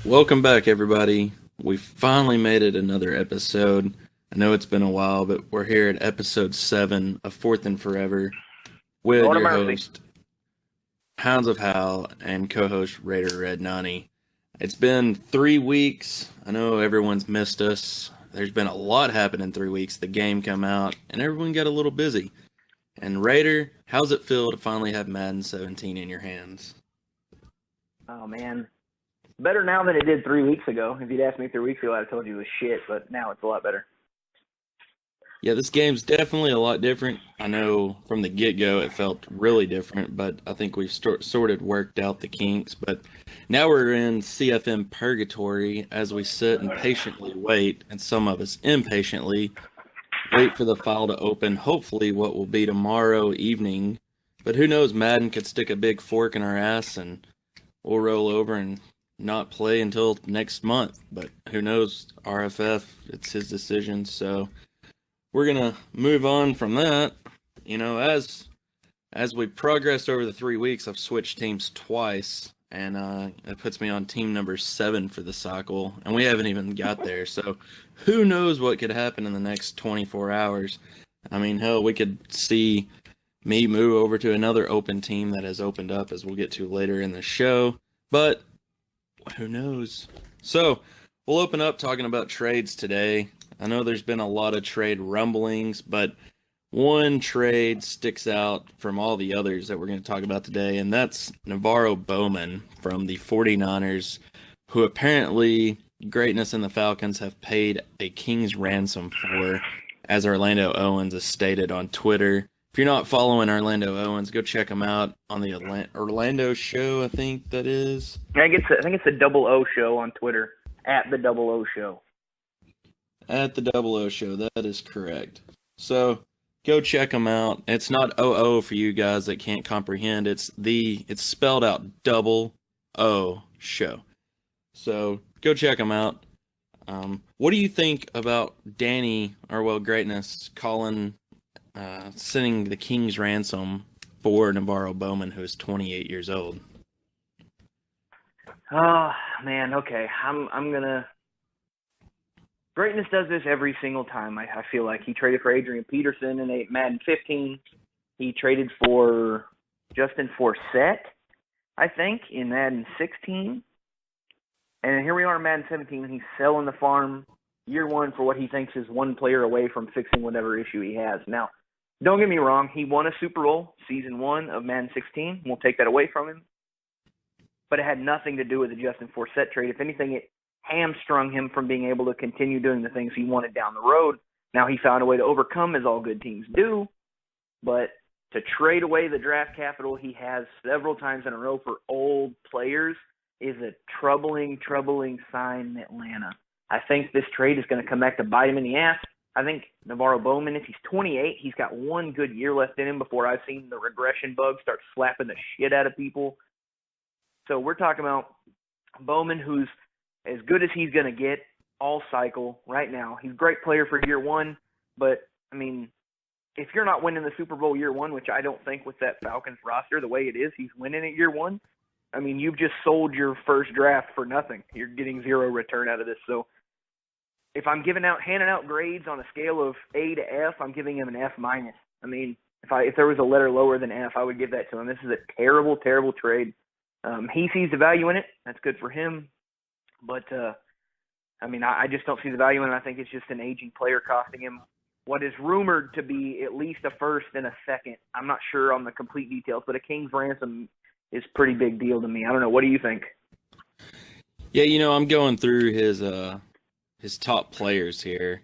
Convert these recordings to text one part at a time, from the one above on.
Welcome back, everybody. We finally made it another episode. I know it's been a while, but we're here at episode 7 of Fourth and Forever with Lord of your mercy. host, Hounds of Hal, and co host Raider Red Nani. It's been 3 weeks. I know everyone's missed us. There's been a lot happen in 3 weeks. The game come out, and everyone got a little busy. And Raider, how's it feel to finally have Madden 17 in your hands? Oh, man. Better now than it did 3 weeks ago. If you'd asked me 3 weeks ago, I'd have told you it was shit, but now it's a lot better. Yeah, this game's definitely a lot different. I know from the get-go it felt really different, but I think we've sort of worked out the kinks. But now we're in CFM purgatory as we sit and patiently wait, and some of us impatiently wait for the file to open, hopefully what will be tomorrow evening. But who knows, Madden could stick a big fork in our ass and we'll roll over and not play until next month. But who knows, RFF, it's his decision, so we're gonna move on from that. You know, as we progressed over the 3 weeks, I've switched teams twice, and it puts me on team number 7 for the cycle, and we haven't even got there. So, who knows what could happen in the next 24 hours? I mean, hell, we could see me move over to another open team that has opened up, as we'll get to later in the show. But who knows? So, we'll open up talking about trades today. I know there's been a lot of trade rumblings, but one trade sticks out from all the others that we're going to talk about today, and that's NaVorro Bowman from the 49ers, who apparently Greatness and the Falcons have paid a king's ransom for, as Orlando Owens has stated on Twitter. If you're not following Orlando Owens, go check him out on the Orlando Show, I think that is. I think it's the Double O Show on Twitter, at the Double O Show. At the Double O Show, that is correct. So go check them out. It's not OO for you guys that can't comprehend. It's spelled out Double O Show. So go check them out. What do you think about Greatness sending the king's ransom for NaVorro Bowman, who is 28 years old? Oh, man, okay. I'm gonna... Greatness does this every single time. I feel like he traded for Adrian Peterson in Madden 15. He traded for Justin Forsett, I think, in Madden 16. And here we are in Madden 17, and he's selling the farm year one for what he thinks is one player away from fixing whatever issue he has. Now, don't get me wrong. He won a Super Bowl, Season 1 of Madden 16. We'll take that away from him. But it had nothing to do with the Justin Forsett trade. If anything, it hamstrung him from being able to continue doing the things he wanted down the road. Now he found a way to overcome, as all good teams do, but to trade away the draft capital he has several times in a row for old players is a troubling sign in Atlanta. I think this trade is going to come back to bite him in the ass. I think NaVorro Bowman, if he's 28, he's got one good year left in him before I've seen the regression bug start slapping the shit out of people. So we're talking about Bowman, who's as good as he's going to get all cycle right now. He's a great player for year one, but, I mean, if you're not winning the Super Bowl year one, which I don't think with that Falcons roster, the way it is, he's winning it year one, I mean, you've just sold your first draft for nothing. You're getting zero return out of this. So if I'm handing out grades on a scale of A to F, I'm giving him an F minus. I mean, if there was a letter lower than F, I would give that to him. This is a terrible trade. He sees the value in it. That's good for him. But, I mean, I just don't see the value in it. I think it's just an aging player costing him what is rumored to be at least a first and a second. I'm not sure on the complete details, but a king's ransom is a pretty big deal to me. I don't know. What do you think? Yeah, I'm going through his top players here,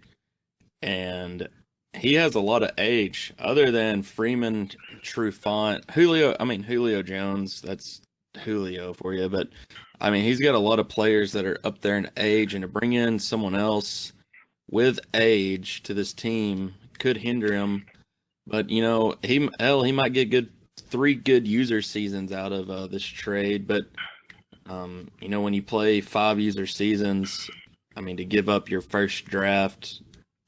and he has a lot of age. Other than Freeman, Trufant, Julio Jones, that's Julio for you, but I mean, he's got a lot of players that are up there in age, and to bring in someone else with age to this team could hinder him. But he might get 3 good user seasons out of this trade. But when you play 5 user seasons, I mean, to give up your first draft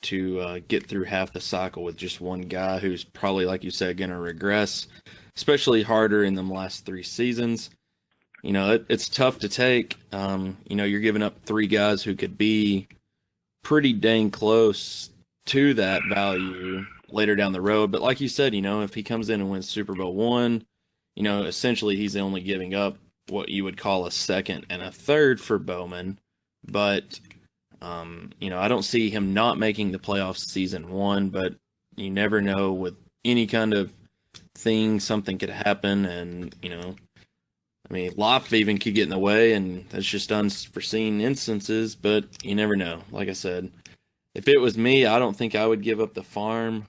to get through half the cycle with just one guy who's probably, like you said, going to regress, especially harder in the last 3 seasons. it's tough to take. You're giving up three guys who could be pretty dang close to that value later down the road. But like you said, if he comes in and wins Super Bowl one, essentially he's only giving up what you would call a second and a third for Bowman. But, I don't see him not making the playoffs season one, but you never know with any kind of thing, something could happen. And, life even could get in the way, and that's just unforeseen instances, but you never know. Like I said, if it was me, I don't think I would give up the farm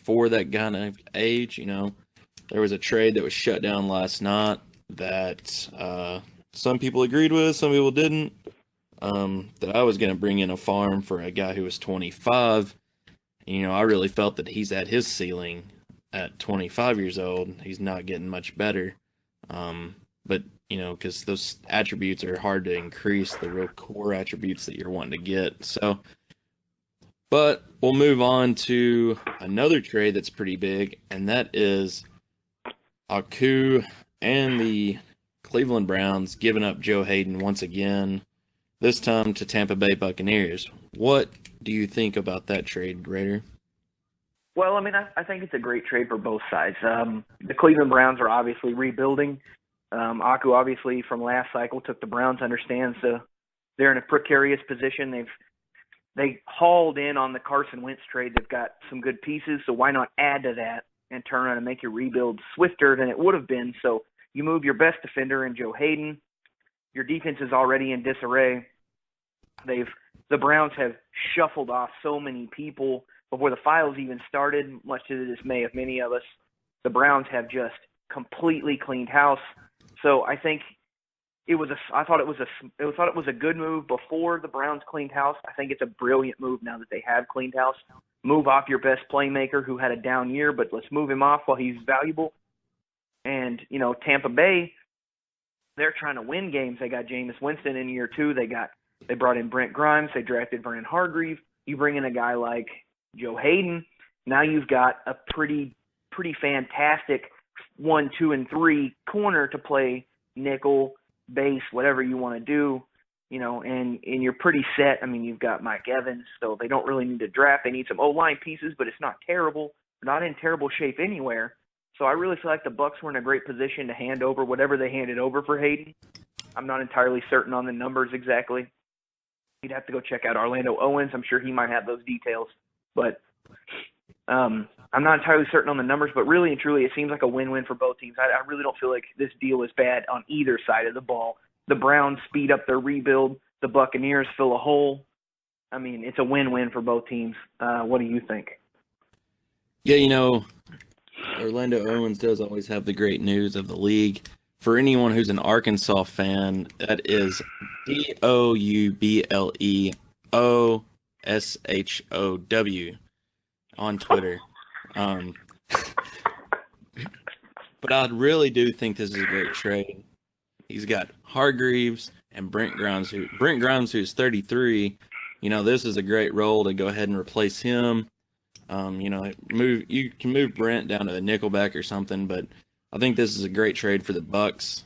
for that kind of age. There was a trade that was shut down last night that some people agreed with, some people didn't, that I was going to bring in a farm for a guy who was 25. I really felt that he's at his ceiling at 25 years old. He's not getting much better. But, because those attributes are hard to increase, the real core attributes that you're wanting to get. So, but we'll move on to another trade that's pretty big, and that is Aku and the Cleveland Browns giving up Joe Hayden once again, this time to Tampa Bay Buccaneers. What do you think about that trade, Raider? Well, I think it's a great trade for both sides. The Cleveland Browns are obviously rebuilding. Aku, obviously, from last cycle, took the Browns, understands they're in a precarious position. They hauled in on the Carson Wentz trade. They've got some good pieces, so why not add to that and turn around and make your rebuild swifter than it would have been? So you move your best defender in Joe Hayden. Your defense is already in disarray. The Browns have shuffled off so many people before the files even started, much to the dismay of many of us. The Browns have just completely cleaned house. So I think I thought it was a good move before the Browns cleaned house. I think it's a brilliant move now that they have cleaned house. Move off your best playmaker who had a down year, but let's move him off while he's valuable. And, Tampa Bay, they're trying to win games. They got Jameis Winston in year two. They brought in Brent Grimes. They drafted Vernon Hargreave. You bring in a guy like Joe Hayden. Now you've got a pretty fantastic 1, 2, and 3 corner to play nickel, base, whatever you want to do, and you're pretty set. You've got Mike Evans, so they don't really need to draft. They need some O-line pieces, but it's not terrible. They're not in terrible shape anywhere. So I really feel like the Bucs were in a great position to hand over whatever they handed over for Hayden. I'm not entirely certain on the numbers exactly. You'd have to go check out Orlando Owens. I'm sure he might have those details. But I'm not entirely certain on the numbers, but really and truly, it seems like a win-win for both teams. I really don't feel like this deal is bad on either side of the ball. The Browns speed up their rebuild. The Buccaneers fill a hole. It's a win-win for both teams. What do you think? Yeah, Orlando Owens does always have the great news of the league. For anyone who's an Arkansas fan, that is DOUBLEOSHOW on Twitter. But I really do think this is a great trade. He's got Hargreaves and Brent Grimes, who's 33. This is a great role to go ahead and replace him. You can move Brent down to the nickelback or something, but I think this is a great trade for the Bucs.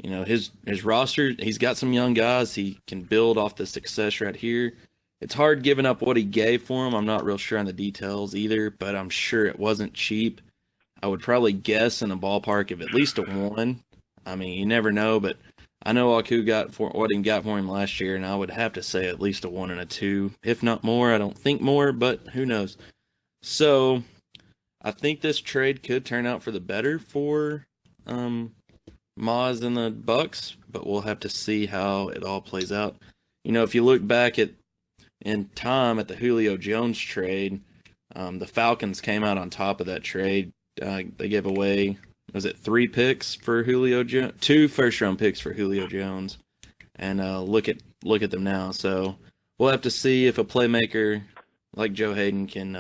His roster, he's got some young guys. He can build off the success right here. It's hard giving up what he gave for him. I'm not real sure on the details either, but I'm sure it wasn't cheap. I would probably guess in the ballpark of at least a 1. You never know, but I know Aku got for what he got for him last year, and I would have to say at least a 1 and a 2, if not more. I don't think more, but who knows? So I think this trade could turn out for the better for Maz and the Bucs, but we'll have to see how it all plays out. If you look back in time at the Julio Jones trade, the Falcons came out on top of that trade. They gave away, was it 3 picks for Julio Jones? 2 first-round picks for Julio Jones, and look at them now. So we'll have to see if a playmaker like Joe Hayden can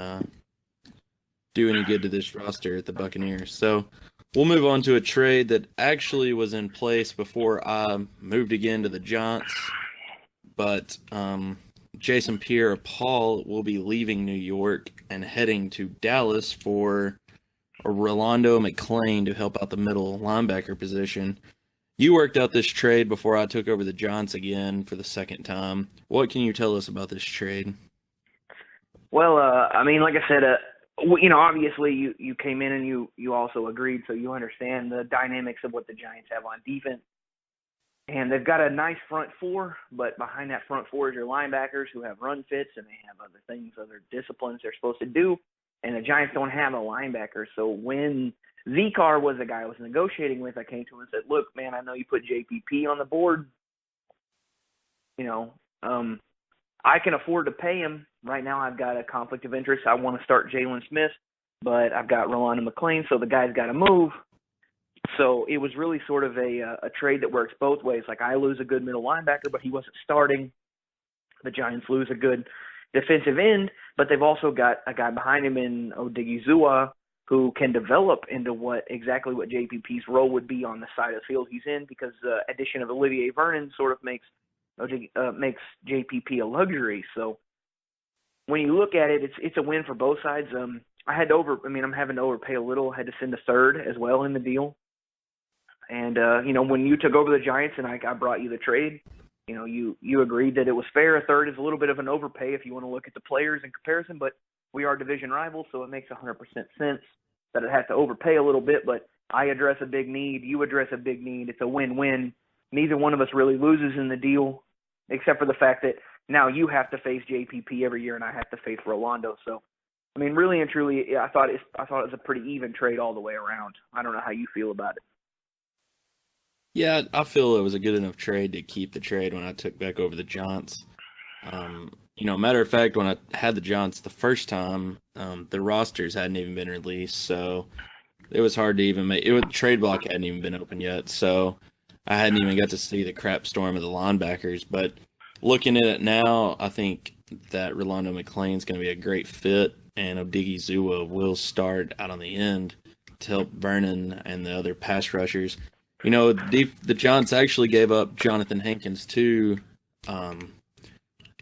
do any good to this roster at the Buccaneers. So we'll move on to a trade that actually was in place before I moved again to the Giants, but Jason Pierre-Paul will be leaving New York and heading to Dallas for Rolando McClain to help out the middle linebacker position. You worked out this trade before I took over the Giants again for the second time. What can you tell us about this trade? Well, I mean, like I said, obviously you came in and you also agreed, so you understand the dynamics of what the Giants have on defense. And they've got a nice front four, but behind that front four is your linebackers who have run fits and they have other things, other disciplines they're supposed to do. And the Giants don't have a linebacker. So when Zcar was the guy I was negotiating with, I came to him and said, look, man, I know you put JPP on the board. You know, I can afford to pay him. Right now I've got a conflict of interest. I want to start Jalen Smith, but I've got Rolando McClain, so the guy's got to move. So it was really sort of a trade that works both ways. Like I lose a good middle linebacker, but he wasn't starting. The Giants lose a good defensive end, but they've also got a guy behind him in Odigizua who can develop into exactly what JPP's role would be on the side of the field he's in, because the addition of Olivier Vernon sort of makes JPP a luxury. So when you look at it, it's a win for both sides. I'm having to overpay a little. I had to send a third as well in the deal. And, when you took over the Giants and I brought you the trade, you agreed that it was fair. A third is a little bit of an overpay if you want to look at the players in comparison, but we are division rivals, so it makes 100% sense that it has to overpay a little bit. But I address a big need. You address a big need. It's a win-win. Neither one of us really loses in the deal, except for the fact that now you have to face JPP every year and I have to face Rolando. So, I mean, really and truly, I thought it was a pretty even trade all the way around. I don't know how you feel about it. Yeah, I feel it was a good enough trade to keep the trade when I took back over the Giants. Matter of fact, when I had the Giants the first time, the rosters hadn't even been released, so it was hard to even make it. Trade block hadn't even been open yet, so I hadn't even got to see the crap storm of the linebackers. But looking at it now, I think that Rolando McClain's going to be a great fit, and Odigizua will start out on the end to help Vernon and the other pass rushers. The Giants actually gave up Jonathan Hankins too.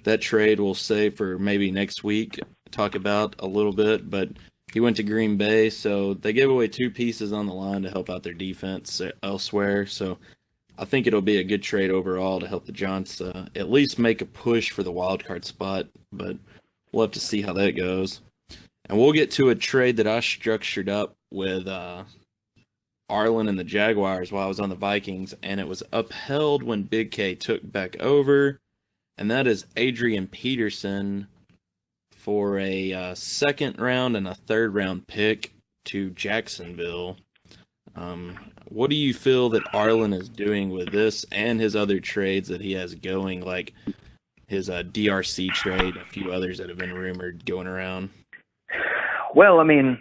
That trade we'll save for maybe next week, talk about a little bit, but he went to Green Bay, so they gave away two pieces on the line to help out their defense elsewhere. So I think it'll be a good trade overall to help the Giants at least make a push for the wild card spot, but we'll have to see how that goes. And we'll get to a trade that I structured up with Arlen and the Jaguars while I was on the Vikings, and it was upheld when Big K took back over, and that is Adrian Peterson for a second round and a third round pick to Jacksonville. What do you feel that Arlen is doing with this and his other trades that he has going, like his DRC trade, a few others that have been rumored going around? Well, I mean,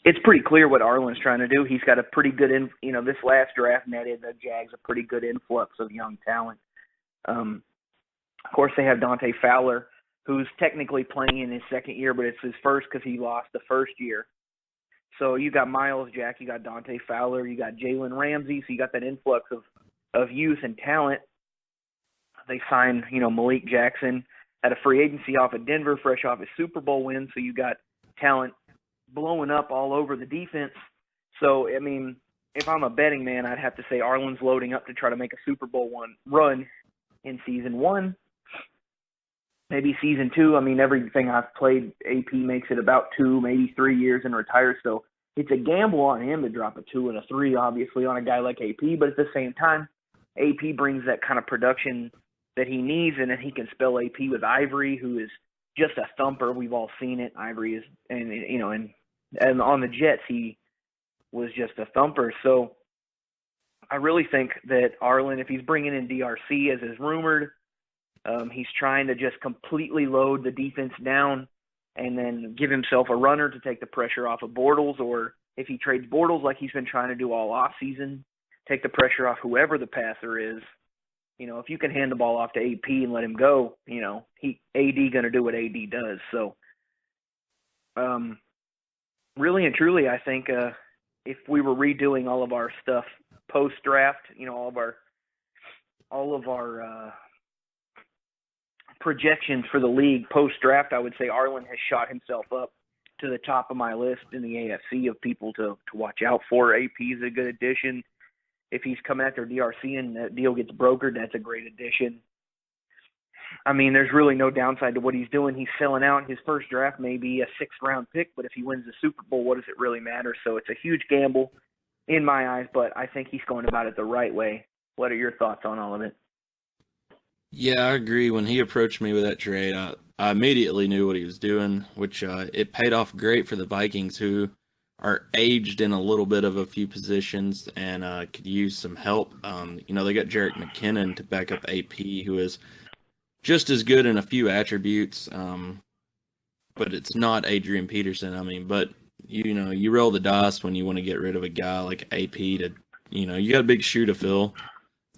it's pretty clear what Arlen's trying to do. He's got a pretty good, this last draft netted the Jags a pretty good influx of young talent. Of course, they have Dante Fowler, who's technically playing in his second year, but it's his first because he lost the first year. So you got Miles Jack, you got Dante Fowler, you got Jalen Ramsey, so you got that influx of youth and talent. They signed, Malik Jackson at a free agency off of Denver, fresh off his Super Bowl win, so you got talent blowing up all over the defense. So, I mean, if I'm a betting man, I'd have to say Arlen's loading up to try to make a Super Bowl run in season one. Maybe season two. I mean, everything I've played, AP makes it about 2, maybe 3 years and retires. So it's a gamble on him to drop a 2 and a 3, obviously, on a guy like AP. But at the same time, AP brings that kind of production that he needs, and then he can spell AP with Ivory, who is just a thumper. We've all seen it. Ivory is, and on the Jets, he was just a thumper. So I really think that Arlen, if he's bringing in DRC as is rumored, he's trying to just completely load the defense down and then give himself a runner to take the pressure off of Bortles, or if he trades Bortles like he's been trying to do all offseason, take the pressure off whoever the passer is. If you can hand the ball off to AP and let him go, AD going to do what AD does. So really and truly, I think if we were redoing all of our stuff post-draft, all of our projections for the league post-draft, I would say Arlen has shot himself up to the top of my list in the AFC of people to watch out for. AP is a good addition. if he's coming after DRC and the deal gets brokered, that's a great addition. I mean, there's really no downside to what he's doing. He's selling out. His first draft may be a 6th-round pick, but if he wins the Super Bowl, what does it really matter? So it's a huge gamble in my eyes, but I think he's going about it the right way. What are your thoughts on all of it? Yeah, I agree. When he approached me with that trade, I immediately knew what he was doing, which it paid off great for the Vikings, who are aged in a little bit of a few positions and could use some help. They got Jerick McKinnon to back up AP, who is just as good in a few attributes, but it's not Adrian Peterson. But you roll the dice when you want to get rid of a guy like AP to, you got a big shoe to fill,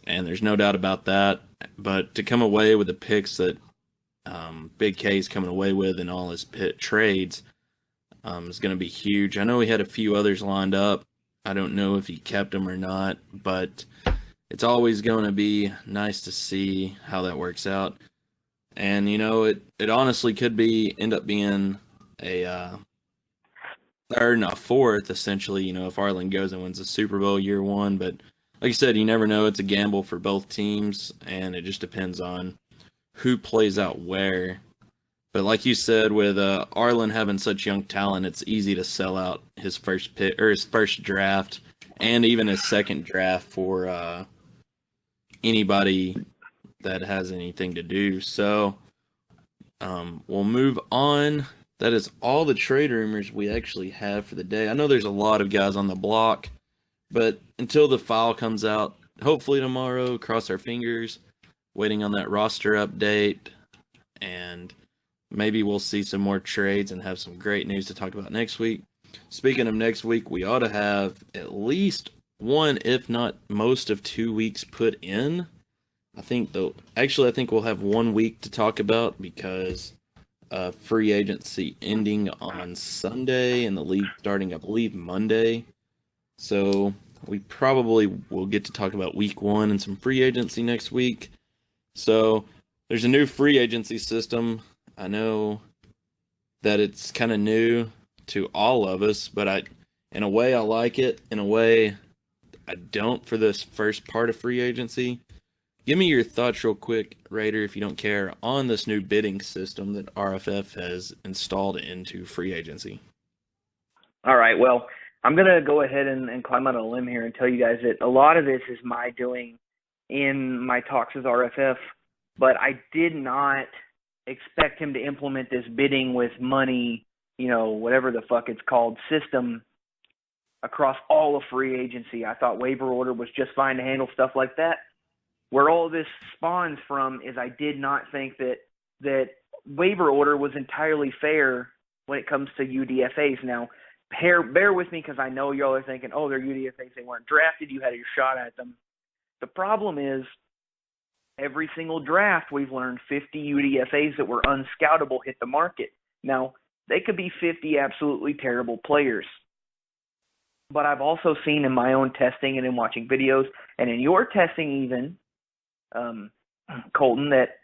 and there's no doubt about that. But to come away with the picks that Big K's coming away with in all his trades is going to be huge. I know he had a few others lined up. I don't know if he kept them or not, but it's always going to be nice to see how that works out. And, it honestly could end up being a third and a fourth, essentially, if Arlen goes and wins the Super Bowl year one. But like you said, you never know. It's a gamble for both teams, and it just depends on who plays out where. But like you said, with Arlen having such young talent, it's easy to sell out his first pick or his first draft, and even his second draft for anybody that has anything to do. So we'll move on. That is all the trade rumors we actually have for the day. I know there's a lot of guys on the block, but until the file comes out, hopefully tomorrow, cross our fingers, waiting on that roster update, and maybe we'll see some more trades and have some great news to talk about next week. Speaking of next week, we ought to have at least one, if not most of 2 weeks put in. I think we'll have 1 week to talk about because free agency ending on Sunday and the league starting, I believe, Monday. So we probably will get to talk about week 1 and some free agency next week. So there's a new free agency system. I know that it's kind of new to all of us, but in a way I like it. In a way I don't for this first part of free agency. Give me your thoughts real quick, Raider, if you don't care, on this new bidding system that RFF has installed into free agency. All right, well, I'm going to go ahead and climb out on a limb here and tell you guys that a lot of this is my doing in my talks with RFF, but I did not expect him to implement this bidding with money, whatever the fuck it's called, system across all of free agency. I thought waiver order was just fine to handle stuff like that. Where all this spawns from is I did not think that waiver order was entirely fair when it comes to UDFAs. Now, bear with me because I know y'all are thinking, oh, they're UDFAs. They weren't drafted. You had your shot at them. The problem is every single draft we've learned 50 UDFAs that were unscoutable hit the market. Now, they could be 50 absolutely terrible players. But I've also seen in my own testing and in watching videos and in your testing even, Colton, that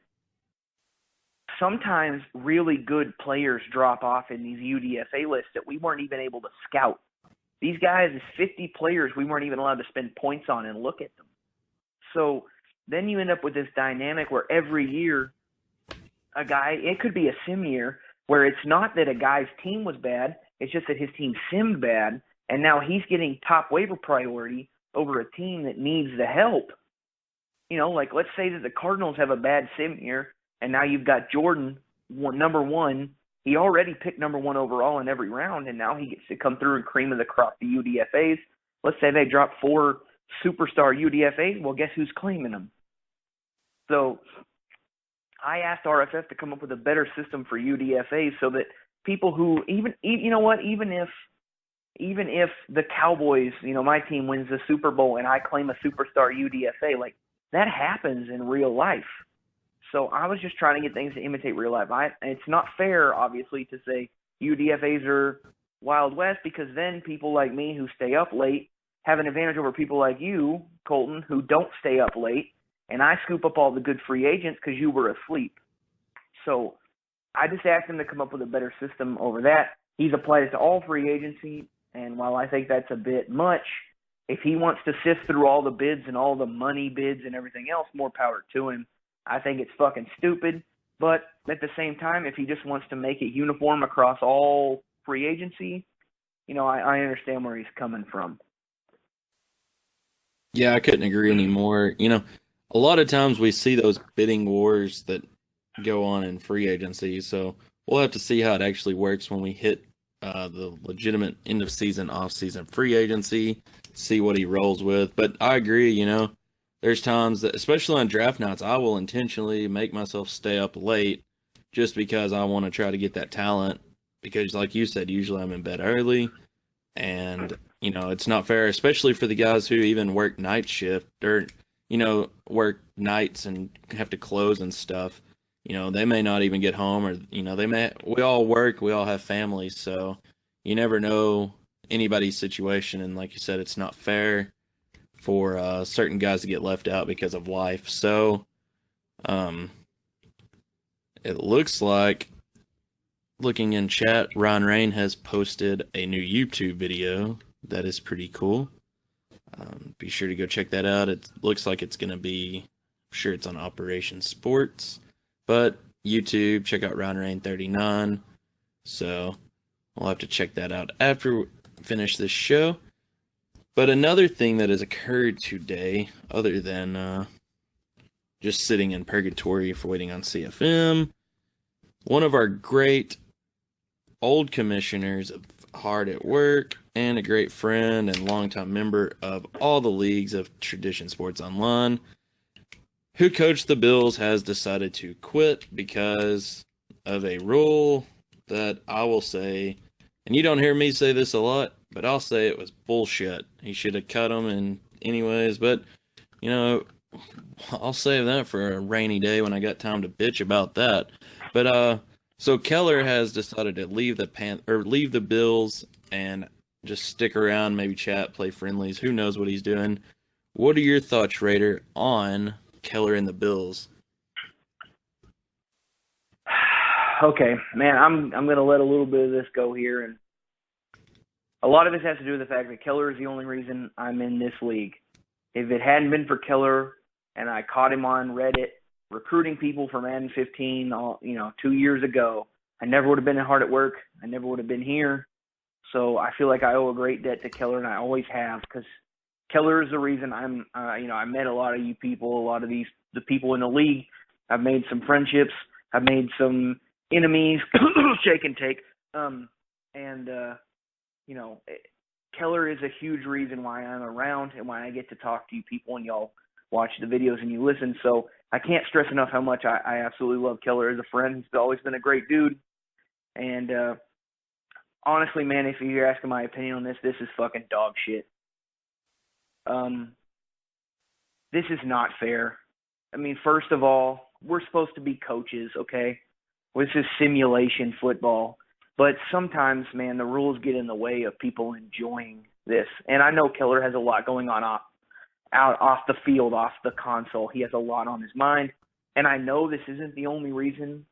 sometimes really good players drop off in these UDFA lists that we weren't even able to scout. These guys, 50 players, we weren't even allowed to spend points on and look at them. So then you end up with this dynamic where every year a guy, it could be a sim year, where it's not that a guy's team was bad, it's just that his team simmed bad, and now he's getting top waiver priority over a team that needs the help. Like let's say that the Cardinals have a bad sim year, and now you've got Jordan, number 1. He already picked number 1 overall in every round, and now he gets to come through and cream of the crop the UDFAs. Let's say they drop 4 superstar UDFAs. Well, guess who's claiming them? So I asked RFF to come up with a better system for UDFAs so that people who even if the Cowboys, my team wins the Super Bowl and I claim a superstar UDFA, like that happens in real life. So I was just trying to get things to imitate real life. It's not fair, obviously, to say UDFAs are Wild West because then people like me who stay up late have an advantage over people like you, Colton, who don't stay up late, and I scoop up all the good free agents because you were asleep. So I just asked him to come up with a better system over that. He's applied it to all free agency, and while I think that's a bit much, if he wants to sift through all the bids and all the money bids and everything else, more power to him. I think it's fucking stupid. But at the same time, if he just wants to make it uniform across all free agency, I understand where he's coming from. Yeah, I couldn't agree anymore. A lot of times we see those bidding wars that go on in free agency, so we'll have to see how it actually works when we hit the legitimate end of season, off season free agency, see what he rolls with. But I agree, there's times that, especially on draft nights, I will intentionally make myself stay up late just because I want to try to get that talent. Because, like you said, usually I'm in bed early, and it's not fair, especially for the guys who even work night shift or work nights and have to close and stuff. They may not even get home, or we all work, we all have families, so you never know anybody's situation. And like you said, it's not fair for certain guys to get left out because of life. So it looks like, looking in chat, Ron Rain has posted a new YouTube video that is pretty cool. Be sure to go check that out. It looks like it's going to be, I'm sure it's on Operation Sports, but YouTube, check out Ron Rain 39. So we'll have to check that out after we finish this show. But another thing that has occurred today, other than just sitting in purgatory for waiting on CFM, one of our great old commissioners of Hard at Work and a great friend and longtime member of all the leagues of Tradition Sports Online, who coached the Bills, has decided to quit because of a rule that I will say, and you don't hear me say this a lot, but I'll say it was bullshit. He should have cut him in anyways, but I'll save that for a rainy day when I got time to bitch about that. But so Keller has decided to leave the Bills and just stick around, maybe chat, play friendlies. Who knows what he's doing? What are your thoughts, Raider, on Keller and the Bills? Okay, man, I'm going to let a little bit of this go here, and a lot of this has to do with the fact that Keller is the only reason I'm in this league. If it hadn't been for Keller, and I caught him on Reddit recruiting people for Madden 15, 2 years ago, I never would have been Hard at Work. I never would have been here. So I feel like I owe a great debt to Keller, and I always have, because Keller is the reason I'm, I met a lot of you people, a lot of the people in the league. I've made some friendships. I've made some enemies, shake and take. Keller is a huge reason why I'm around and why I get to talk to you people and y'all watch the videos and you listen. So I can't stress enough how much I absolutely love Keller as a friend. He's always been a great dude. And honestly, man, if you're asking my opinion on this is fucking dog shit. This is not fair. I mean, first of all, we're supposed to be coaches, okay? This is simulation football. But sometimes, man, the rules get in the way of people enjoying this. And I know Keller has a lot going on off the field, off the console. He has a lot on his mind. And I know this isn't the only reason,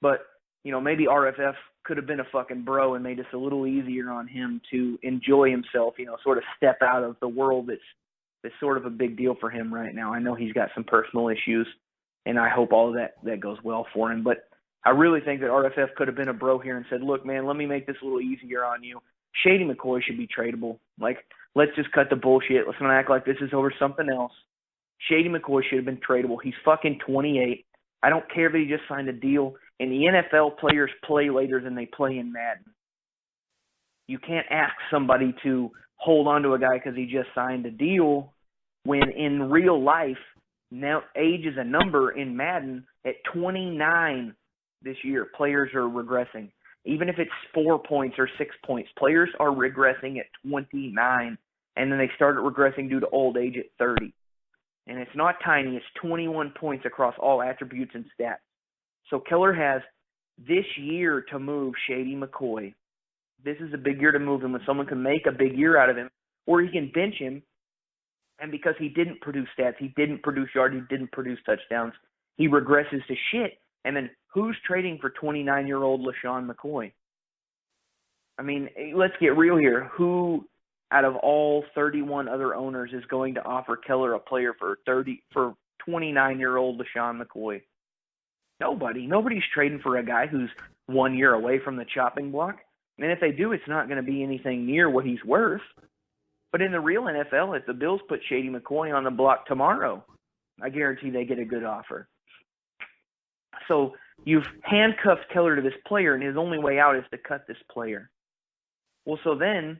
but, maybe RFF could have been a fucking bro and made this a little easier on him to enjoy himself, sort of step out of the world that's sort of a big deal for him right now. I know he's got some personal issues, and I hope all of that goes well for him. But I really think that RFF could have been a bro here and said, look, man, let me make this a little easier on you. Shady McCoy should be tradable. Like, let's just cut the bullshit. Let's not act like this is over something else. Shady McCoy should have been tradable. He's fucking 28. I don't care if he just signed a deal. In the NFL, players play later than they play in Madden. You can't ask somebody to hold on to a guy because he just signed a deal when in real life, now age is a number in Madden. At 29 this year, players are regressing. Even if it's 4 points or 6 points, players are regressing at 29, and then they started regressing due to old age at 30. And it's not tiny. It's 21 points across all attributes and stats. So Keller has this year to move Shady McCoy. This is a big year to move him when someone can make a big year out of him, or he can bench him. And because he didn't produce stats, he didn't produce yards, he didn't produce touchdowns, he regresses to shit. And then who's trading for 29-year-old LaShawn McCoy? I mean, let's get real here. Who out of all 31 other owners is going to offer Keller a player for 29-year-old LaShawn McCoy? Nobody. Nobody's trading for a guy who's 1 year away from the chopping block. And if they do, it's not going to be anything near what he's worth. But in the real NFL, if the Bills put Shady McCoy on the block tomorrow, I guarantee they get a good offer. So you've handcuffed Keller to this player, and his only way out is to cut this player. Well, so then,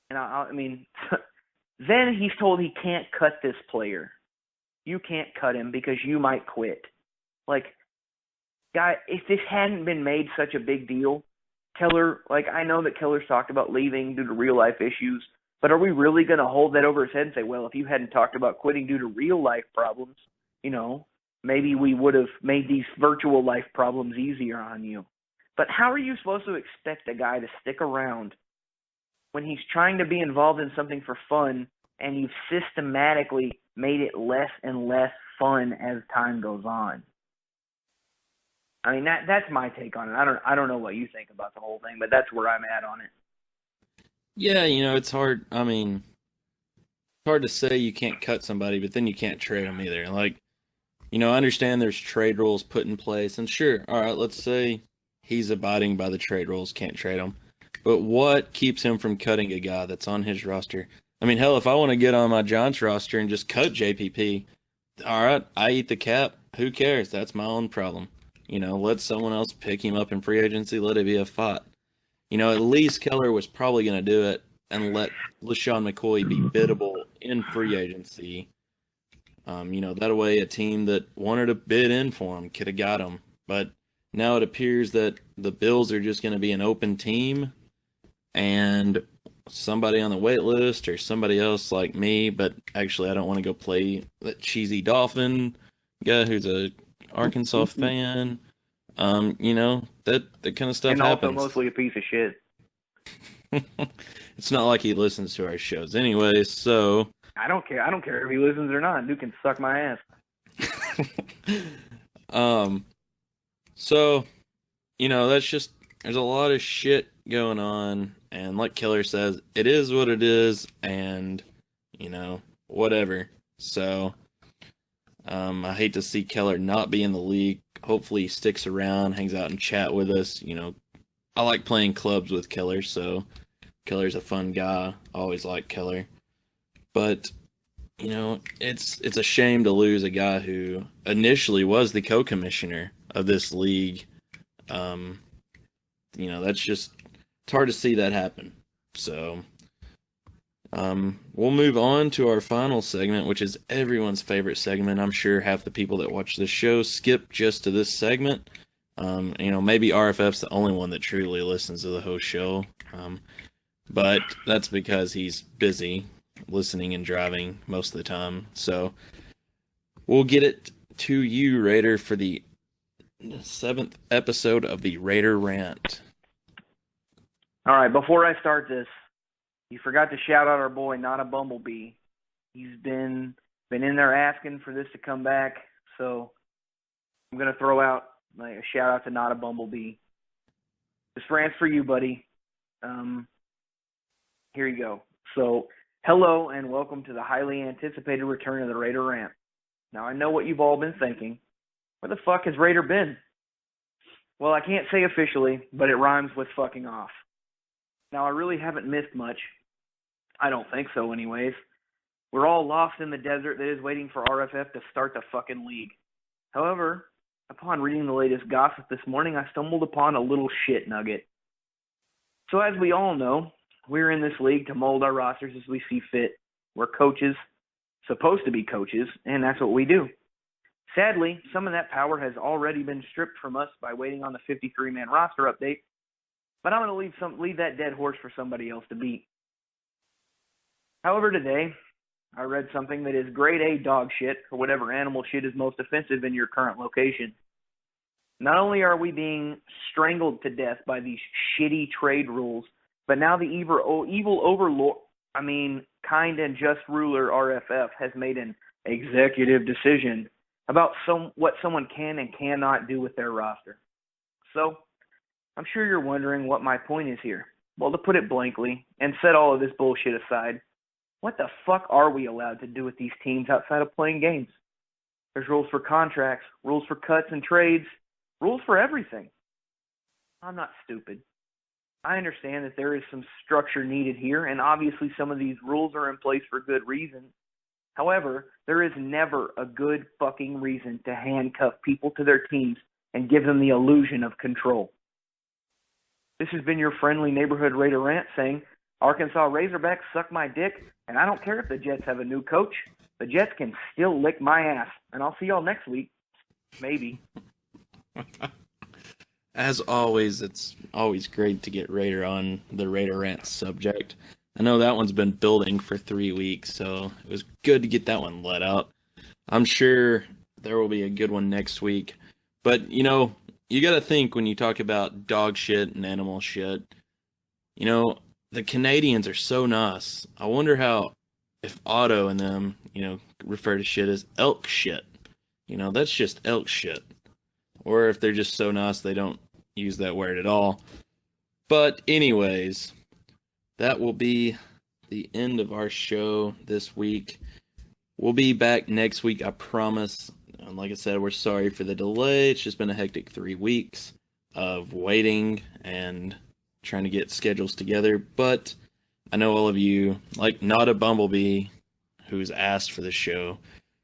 then he's told he can't cut this player. You can't cut him because you might quit. Like, guy, if this hadn't been made such a big deal, Keller, I know that Keller's talked about leaving due to real-life issues, but are we really going to hold that over his head and say, well, if you hadn't talked about quitting due to real-life problems, maybe we would have made these virtual life problems easier on you. But how are you supposed to expect a guy to stick around when he's trying to be involved in something for fun and you've systematically made it less and less fun as time goes on? I mean, that's my take on it. I don't know what you think about the whole thing, but that's where I'm at on it. Yeah, it's hard. I mean, it's hard to say you can't cut somebody, but then you can't trade them either. I understand there's trade rules put in place, and sure, all right, let's say he's abiding by the trade rules, can't trade him. But what keeps him from cutting a guy that's on his roster? I mean, hell, if I want to get on my Giants roster and just cut JPP, all right, I eat the cap. Who cares? That's my own problem. Let someone else pick him up in free agency. Let it be a fight. At least Keller was probably going to do it and let LaShawn McCoy be biddable in free agency. That way a team that wanted to bid in for him could have got him. But now it appears that the Bills are just going to be an open team and somebody on the wait list or somebody else like me, but actually I don't want to go play that cheesy Dolphin guy who's a Arkansas fan. That kind of stuff and happens. And also mostly a piece of shit. It's not like he listens to our shows anyway, so I don't care. I don't care if he listens or not. Dude can suck my ass. So, that's just, there's a lot of shit going on, and like Keller says, it is what it is, and, whatever. So, I hate to see Keller not be in the league. Hopefully he sticks around, hangs out and chat with us. I like playing clubs with Keller, so Keller's a fun guy. I always like Keller. But, it's a shame to lose a guy who initially was the co-commissioner of this league. That's just, it's hard to see that happen. So, we'll move on to our final segment, which is everyone's favorite segment. I'm sure half the people that watch this show skip just to this segment. Maybe RFF's the only one that truly listens to the whole show. But that's because he's busy listening and driving most of the time. So we'll get it to you, Raider, for the 7th episode of the Raider Rant. All right, before I start this, you forgot to shout out our boy, Not a Bumblebee. He's been in there asking for this to come back, so I'm going to throw out a shout out to Not a Bumblebee. This rant's for you, buddy. Here you go. So, hello and welcome to the highly anticipated return of the Raider Rant. Now, I know what you've all been thinking. Where the fuck has Raider been? Well, I can't say officially, but it rhymes with fucking off. Now, I really haven't missed much. I don't think so anyways. We're all lost in the desert that is waiting for RFF to start the fucking league. However, upon reading the latest gossip this morning, I stumbled upon a little shit nugget. So as we all know, we're in this league to mold our rosters as we see fit. We're coaches, supposed to be coaches, and that's what we do. Sadly, some of that power has already been stripped from us by waiting on the 53-man roster update, but I'm going to leave that dead horse for somebody else to beat. However, today, I read something that is grade A dog shit, or whatever animal shit is most offensive in your current location. Not only are we being strangled to death by these shitty trade rules, but now the evil overlord, kind and just ruler RFF has made an executive decision about what someone can and cannot do with their roster. So, I'm sure you're wondering what my point is here. Well, to put it blankly, and set all of this bullshit aside, what the fuck are we allowed to do with these teams outside of playing games? There's rules for contracts, rules for cuts and trades, rules for everything. I'm not stupid. I understand that there is some structure needed here, and obviously some of these rules are in place for good reason. However, there is never a good fucking reason to handcuff people to their teams and give them the illusion of control. This has been your friendly neighborhood Raider rant saying, Arkansas Razorbacks suck my dick, and I don't care if the Jets have a new coach. The Jets can still lick my ass, and I'll see y'all next week. Maybe. As always, it's always great to get Raider on the Raider rant subject. I know that one's been building for 3 weeks, so it was good to get that one let out. I'm sure there will be a good one next week. But, you know, you got to think when you talk about dog shit and animal shit, you know, the Canadians are so nice. I wonder how, if Otto and them, you know, refer to shit as elk shit. You know, that's just elk shit. Or if they're just so nice they don't use that word at all. But anyways, that will be the end of our show this week. We'll be back next week, I promise. And like I said, we're sorry for the delay. It's just been a hectic 3 weeks of waiting and trying to get schedules together. But I know all of you, like Not a Bumblebee, who's asked for the show,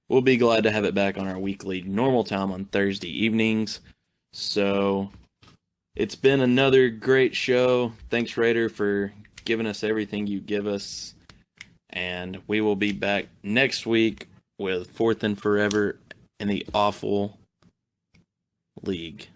we'll be glad to have it back on our weekly normal time on Thursday evenings. So it's been another great show. Thanks, Raider, for giving us everything you give us. And we will be back next week with Fourth and Forever in the Awful League.